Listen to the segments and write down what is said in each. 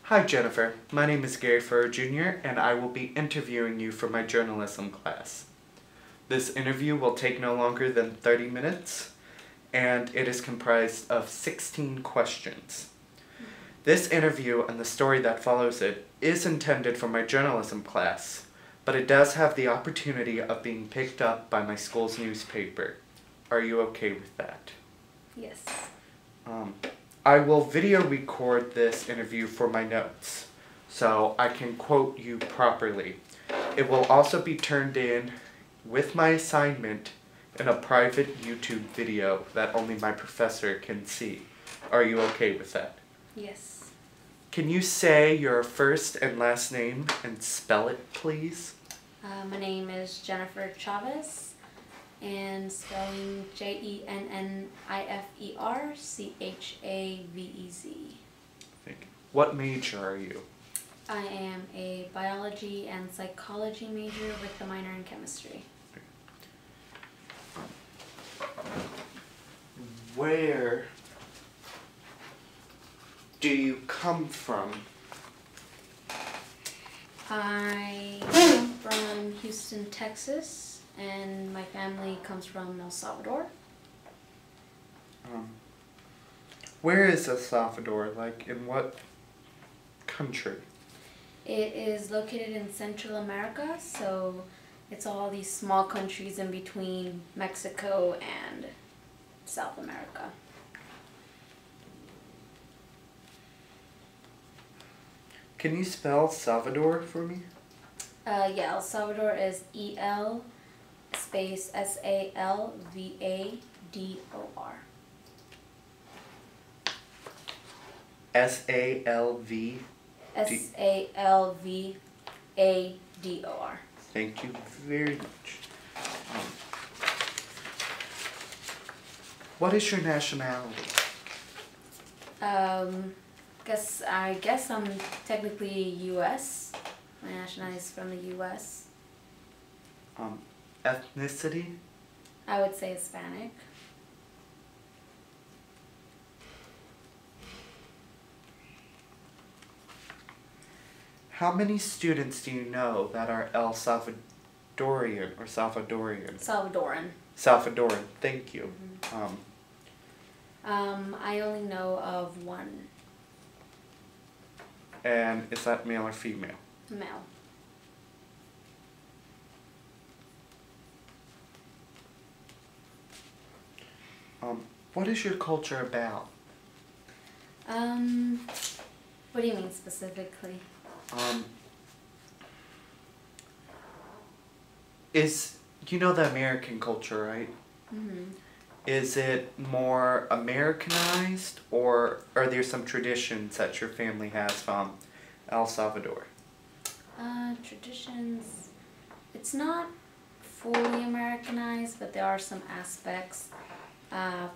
Hi Jennifer, my name is Gary Furr Jr. and I will be interviewing you for my journalism class. This interview will take no longer than 30 minutes and it is comprised of 16 questions. This interview and the story that follows it is intended for my journalism class, but it does have the opportunity of being picked up by my school's newspaper. Are you okay with that? Yes. I will video record this interview for my notes, so I can quote you properly. It will also be turned in with my assignment in a private YouTube video that only my professor can see. Are you okay with that? Yes. Can you say your first and last name and spell it, please? My name is Jennifer Chavez, and spelling Jennifferchavez. Thank you. What major are you? I am a biology and psychology major with a minor in chemistry. Where do you come from? I come from Houston, Texas, and my family comes from El Salvador. Where is El Salvador? Like, in what country? It is located in Central America, so it's all these small countries in between Mexico and South America. Can you spell Salvador for me? Yeah, El Salvador is E-L space S-A-L-V-A-D-O-R. S-A-L-V. S-A-L-V-A-D-O-R. Thank you very much. What is your nationality? I guess I'm technically U.S. My nationality is from the U.S. Ethnicity? I would say Hispanic. How many students do you know that are El Salvadorian or Salvadorian? Salvadoran. Salvadoran, thank you. I only know of one. And is that male or female? Male. What is your culture about? What do you mean specifically? You know the American culture, right? Mm-hmm. Is it more Americanized, or are there some traditions that your family has from El Salvador? Traditions, it's not fully Americanized, but there are some aspects.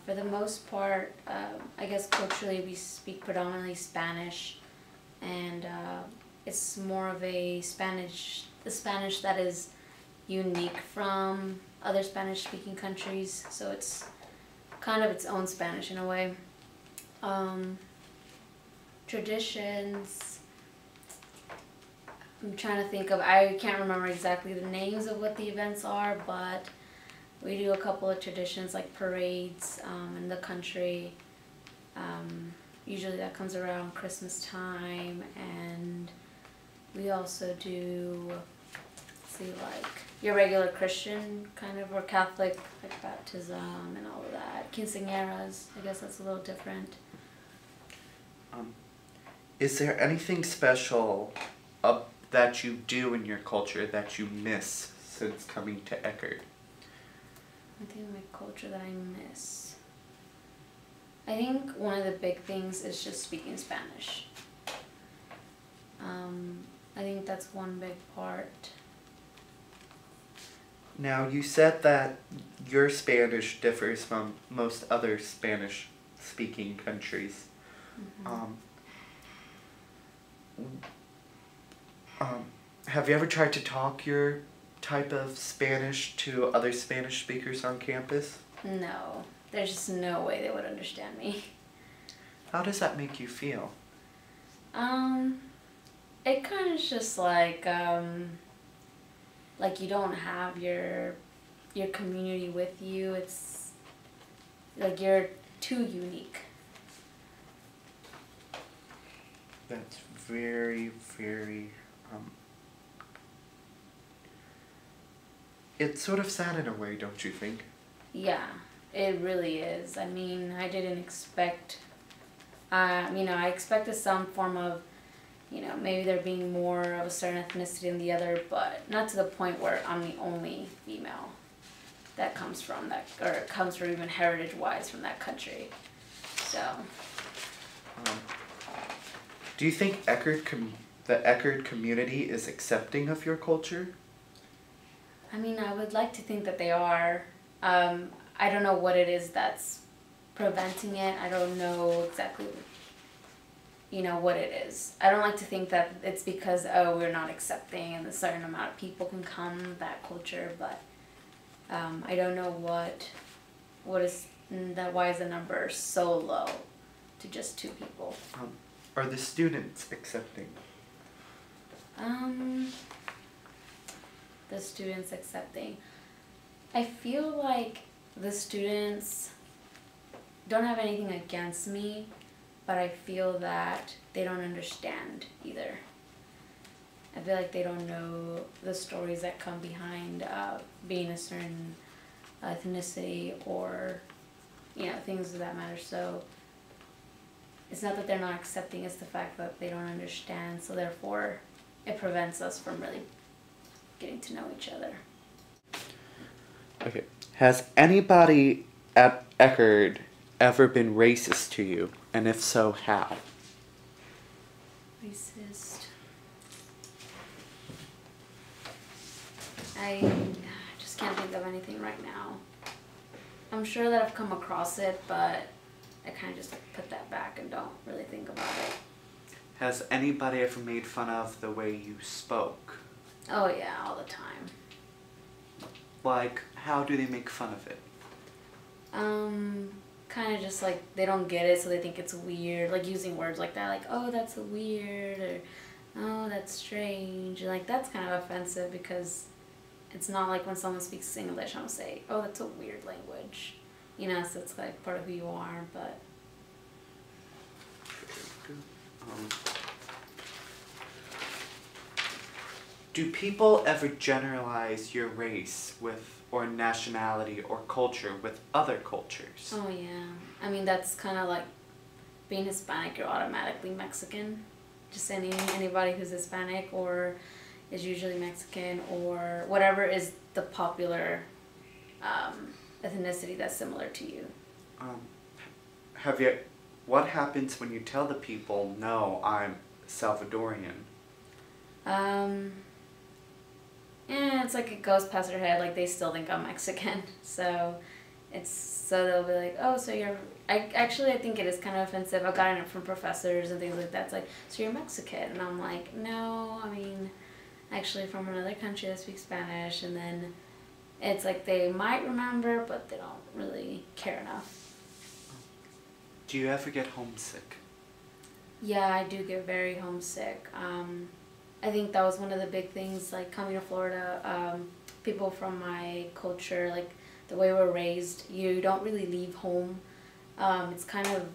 For the most part, I guess culturally we speak predominantly Spanish, and it's more of the Spanish that is unique from other Spanish-speaking countries, so it's kind of its own Spanish in a way. Traditions, I'm trying to think of, I can't remember exactly the names of what the events are, but we do a couple of traditions like parades in the country. Usually that comes around Christmas time, and we also do, like your regular Christian kind of, or Catholic, like baptism and all of that. Quinceañeras, I guess that's a little different. Is there anything special that you do in your culture that you miss since coming to Eckerd? I think my culture that I miss. I think one of the big things is just speaking Spanish. I think that's one big part. Now, you said that your Spanish differs from most other Spanish-speaking countries. Mm-hmm. Have you ever tried to talk your type of Spanish to other Spanish speakers on campus? No, there's just no way they would understand me. How does that make you feel? Um, it kind of just like you don't have your community with you. It's like you're too unique. That's very, very, it's sort of sad in a way, don't you think? Yeah, it really is. I mean, I didn't expect, I expected some form of, maybe there being more of a certain ethnicity than the other, but not to the point where I'm the only female that comes from that, or comes from even heritage-wise from that country. So, Um, do you think the Eckerd community is accepting of your culture? I mean, I would like to think that they are. I don't know what it is that's preventing it. I don't know exactly, what it is. I don't like to think that it's because, oh, we're not accepting and a certain amount of people can come, that culture, but I don't know why is the number so low to just 2 people. Are the students accepting? The students accepting. I feel like the students don't have anything against me, but I feel that they don't understand either. I feel like they don't know the stories that come behind being a certain ethnicity or, things of that matter. So it's not that they're not accepting, it's the fact that they don't understand. So therefore, it prevents us from really getting to know each other. Okay. Has anybody at Eckerd ever been racist to you? And if so, how? Racist. I just can't think of anything right now. I'm sure that I've come across it, but I kind of just put that back and don't really think about it. Has anybody ever made fun of the way you spoke? Oh yeah, all the time. Like, how do they make fun of it? Kind of just like they don't get it, so they think it's weird. Like using words like that, like, oh, that's weird, or oh, that's strange. And like that's kind of offensive because it's not like when someone speaks English, I'm gonna say, oh, that's a weird language. So it's like part of who you are, but. Do people ever generalize your race or nationality or culture with other cultures? Oh yeah, I mean that's kind of like being Hispanic. You're automatically Mexican. Just anybody who's Hispanic or is usually Mexican or whatever is the popular ethnicity that's similar to you. What happens when you tell the people, no, I'm Salvadorian? Yeah, it's like it goes past their head, like they still think I'm Mexican. So they'll be like, oh, so I think it is kind of offensive. I've gotten it from professors and things like that. It's like, so you're Mexican? And I'm like, no, I mean, actually from another country that speaks Spanish. And then it's like they might remember, but they don't really care enough. Do you ever get homesick? Yeah, I do get very homesick. I think that was one of the big things, like coming to Florida, people from my culture, like the way we're raised, you don't really leave home. It's kind of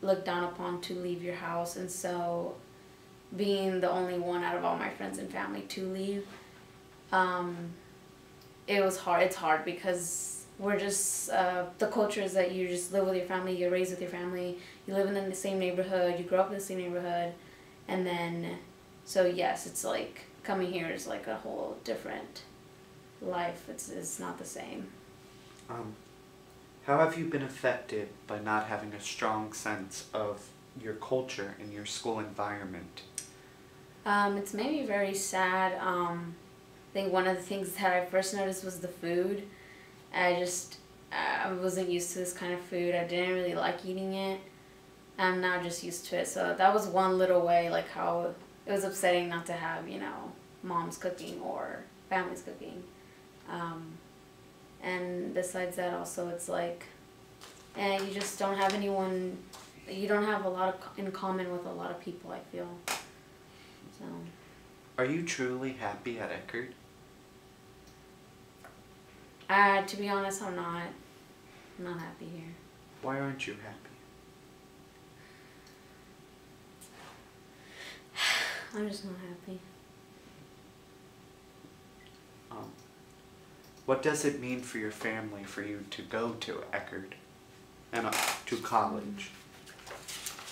looked down upon to leave your house, and so being the only one out of all my friends and family to leave, it was hard. It's hard because we're just, the culture is that you just live with your family, you're raised with your family, you live in the same neighborhood, you grow up in the same neighborhood, and then, so yes, it's like, coming here is like a whole different life. It's not the same. How have you been affected by not having a strong sense of your culture in your school environment? It's made me very sad. I think one of the things that I first noticed was the food. I wasn't used to this kind of food. I didn't really like eating it. I'm now just used to it. So that was one little way, like how it was upsetting not to have, mom's cooking or family's cooking. And besides that also, it's like, you just don't have anyone you don't have a lot in common with a lot of people, I feel. So. Are you truly happy at Eckerd? To be honest, I'm not. I'm not happy here. Why aren't you happy? I'm just not happy. What does it mean for your family for you to go to Eckerd and to college?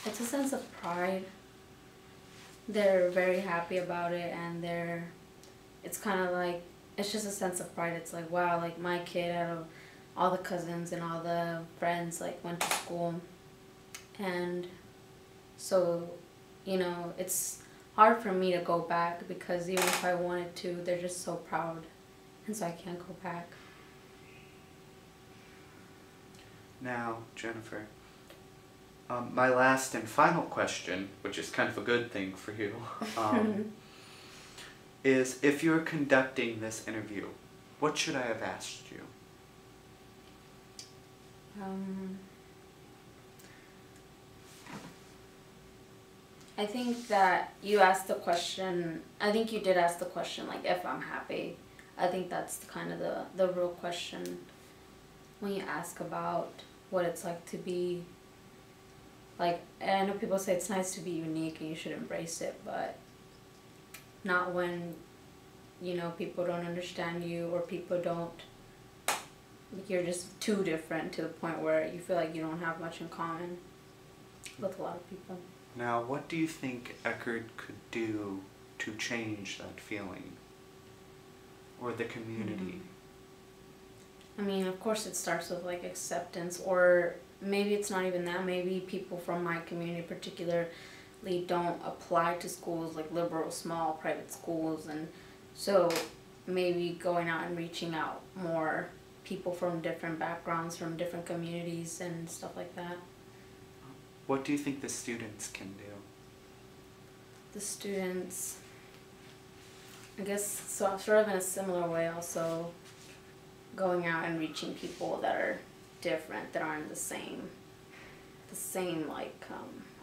It's a sense of pride. They're very happy about it, and it's kind of like, it's just a sense of pride. It's like, wow, like my kid out of all the cousins and all the friends like went to school. And so, you know, it's hard for me to go back because even if I wanted to, they're just so proud. And so I can't go back. Now, Jennifer, my last and final question, which is kind of a good thing for you, is if you're conducting this interview, what should I have asked you? I think that you asked the question, I think you did ask the question, like, if I'm happy. I think that's kind of the real question when you ask about what it's like to be, like, I know people say it's nice to be unique and you should embrace it, but not when, you know, people don't understand you or people don't, like, you're just too different to the point where you feel like you don't have much in common with a lot of people. Now, what do you think Eckerd could do to change that feeling? Or the community? I mean, of course it starts with like acceptance, or maybe it's not even that. Maybe people from my community particularly don't apply to schools like liberal, small, private schools, and so maybe going out and reaching out more people from different backgrounds, from different communities and stuff like that. What do you think the students can do? The students, I guess, so sort of in a similar way also, going out and reaching people that are different, that aren't the same like,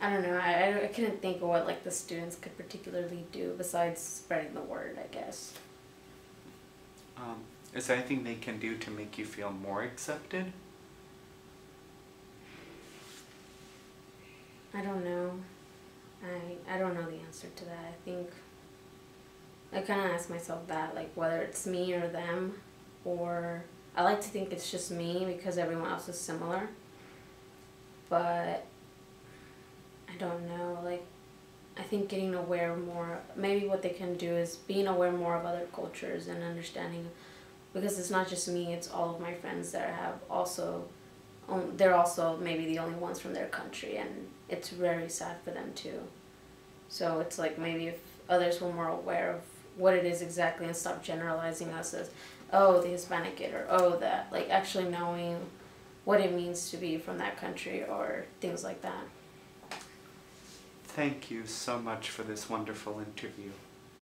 I don't know, I couldn't think of what like the students could particularly do besides spreading the word, I guess. Is there anything they can do to make you feel more accepted? I don't know. I don't know the answer to that. I think I kind of ask myself that, like, whether it's me or them, or I like to think it's just me because everyone else is similar, but I don't know, like, I think getting aware more, maybe what they can do is being aware more of other cultures and understanding, because it's not just me, it's all of my friends that have also, they're also maybe the only ones from their country, and it's very sad for them too. So it's like maybe if others were more aware of what it is exactly and stop generalizing us as, oh, the Hispanic kid, or oh, that, like actually knowing what it means to be from that country or things like that. Thank you so much for this wonderful interview.